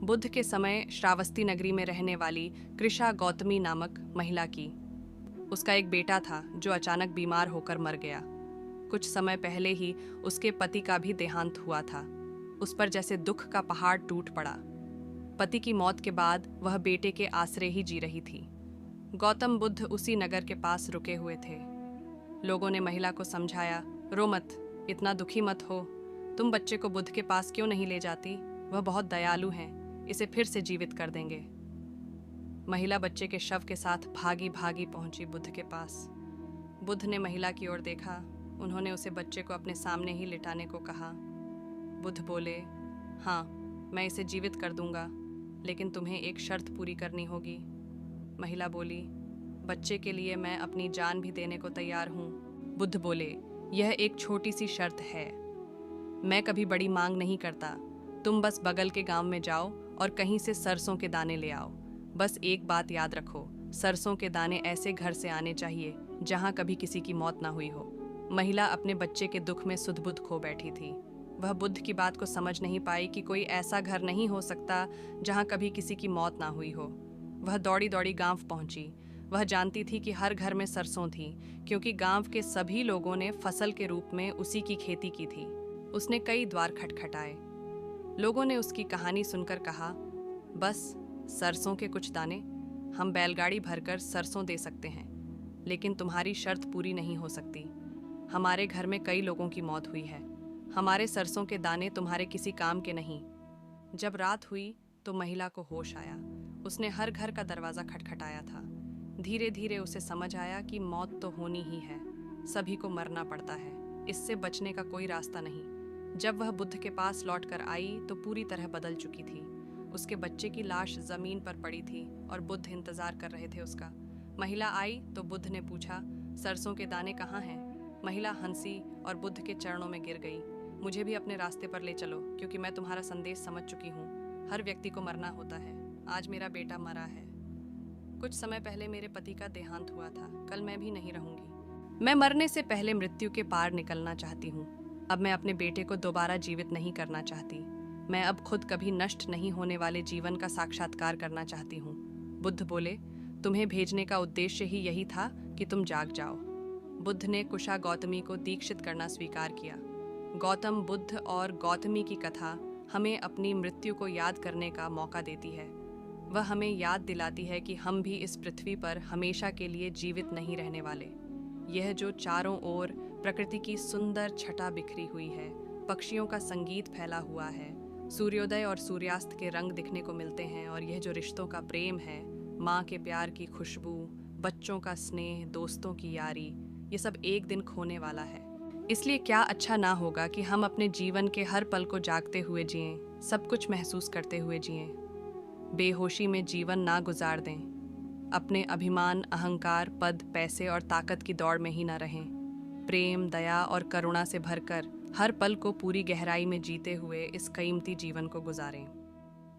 बुद्ध के समय श्रावस्ती नगरी में रहने वाली कृषा गौतमी नामक महिला की। उसका एक बेटा था जो अचानक बीमार होकर मर गया। कुछ समय पहले ही उसके पति का भी देहांत हुआ था। उस पर जैसे दुख का पहाड़ टूट पड़ा। पति की मौत के बाद वह बेटे के आसरे ही जी रही थी। गौतम बुद्ध उसी नगर के पास रुके हुए थे। लोगों ने महिला को समझाया, रो मत, इतना दुखी मत हो, तुम बच्चे को बुद्ध के पास क्यों नहीं ले जाती? वह बहुत दयालु हैं, इसे फिर से जीवित कर देंगे। महिला बच्चे के शव के साथ भागी भागी पहुंची बुद्ध के पास। बुद्ध ने महिला की ओर देखा। उन्होंने उसे बच्चे को अपने सामने ही लिटाने को कहा। बुद्ध बोले, हाँ, मैं इसे जीवित कर दूंगा, लेकिन तुम्हें एक शर्त पूरी करनी होगी। महिला बोली, बच्चे के लिए मैं अपनी जान भी देने को तैयार हूँ। बुद्ध बोले, यह एक छोटी सी शर्त है। मैं कभी बड़ी मांग नहीं करता। तुम बस बगल के गांव में जाओ और कहीं से सरसों के दाने ले आओ। बस एक बात याद रखो, सरसों के दाने ऐसे घर से आने चाहिए जहां कभी किसी की मौत ना हुई हो। महिला अपने बच्चे के दुख में सुध-बुध खो बैठी थी। वह बुद्ध की बात को समझ नहीं पाई कि कोई ऐसा घर नहीं हो सकता जहां कभी किसी की मौत ना हुई हो। वह दौड़ी दौड़ी गांव पहुंची। वह जानती थी कि हर घर में सरसों थी, क्योंकि गांव के सभी लोगों ने फसल के रूप में उसी की खेती की थी। उसने कई द्वार खटखटाए। लोगों ने उसकी कहानी सुनकर कहा, बस सरसों के कुछ दाने, हम बैलगाड़ी भरकर सरसों दे सकते हैं, लेकिन तुम्हारी शर्त पूरी नहीं हो सकती। हमारे घर में कई लोगों की मौत हुई है। हमारे सरसों के दाने तुम्हारे किसी काम के नहीं। जब रात हुई तो महिला को होश आया। उसने हर घर का दरवाज़ा खटखटाया था। धीरे धीरे उसे समझ आया कि मौत तो होनी ही है, सभी को मरना पड़ता है, इससे बचने का कोई रास्ता नहीं। जब वह बुद्ध के पास लौटकर आई तो पूरी तरह बदल चुकी थी। उसके बच्चे की लाश जमीन पर पड़ी थी और बुद्ध इंतजार कर रहे थे उसका। महिला आई तो बुद्ध ने पूछा, सरसों के दाने कहाँ हैं? महिला हंसी और बुद्ध के चरणों में गिर गई। मुझे भी अपने रास्ते पर ले चलो, क्योंकि मैं तुम्हारा संदेश समझ चुकी हूँ। हर व्यक्ति को मरना होता है। आज मेरा बेटा मरा है। कुछ समय पहले मेरे पति का देहांत हुआ था। कल मैं भी नहीं रहूंगी। मैं मरने से पहले मृत्यु के पार निकलना चाहती हूँ। अब मैं अपने बेटे को दोबारा जीवित नहीं करना चाहती। मैं अब खुद कभी नष्ट नहीं होने वाले जीवन का साक्षात्कार करना चाहती हूँ। बुद्ध बोले, तुम्हें भेजने का उद्देश्य ही यही था कि तुम जाग जाओ। बुद्ध ने कुशा गौतमी को दीक्षित करना स्वीकार किया। गौतम बुद्ध और गौतमी की कथा हमें अपनी मृत्यु को याद करने का मौका देती है। वह हमें याद दिलाती है कि हम भी इस पृथ्वी पर हमेशा के लिए जीवित नहीं रहने वाले। यह जो चारों ओर प्रकृति की सुंदर छटा बिखरी हुई है, पक्षियों का संगीत फैला हुआ है, सूर्योदय और सूर्यास्त के रंग दिखने को मिलते हैं, और यह जो रिश्तों का प्रेम है, माँ के प्यार की खुशबू, बच्चों का स्नेह, दोस्तों की यारी, ये सब एक दिन खोने वाला है। इसलिए क्या अच्छा ना होगा कि हम अपने जीवन के हर पल को जागते हुए जिएं, सब कुछ महसूस करते हुए जिएं। बेहोशी में जीवन ना गुजार दें। अपने अभिमान, अहंकार, पद, पैसे और ताकत की दौड़ में ही ना रहें। प्रेम, दया और करुणा से भरकर हर पल को पूरी गहराई में जीते हुए इस कीमती जीवन को गुजारें।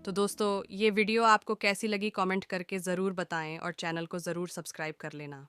तो दोस्तों, ये वीडियो आपको कैसी लगी कमेंट करके ज़रूर बताएं और चैनल को ज़रूर सब्सक्राइब कर लेना।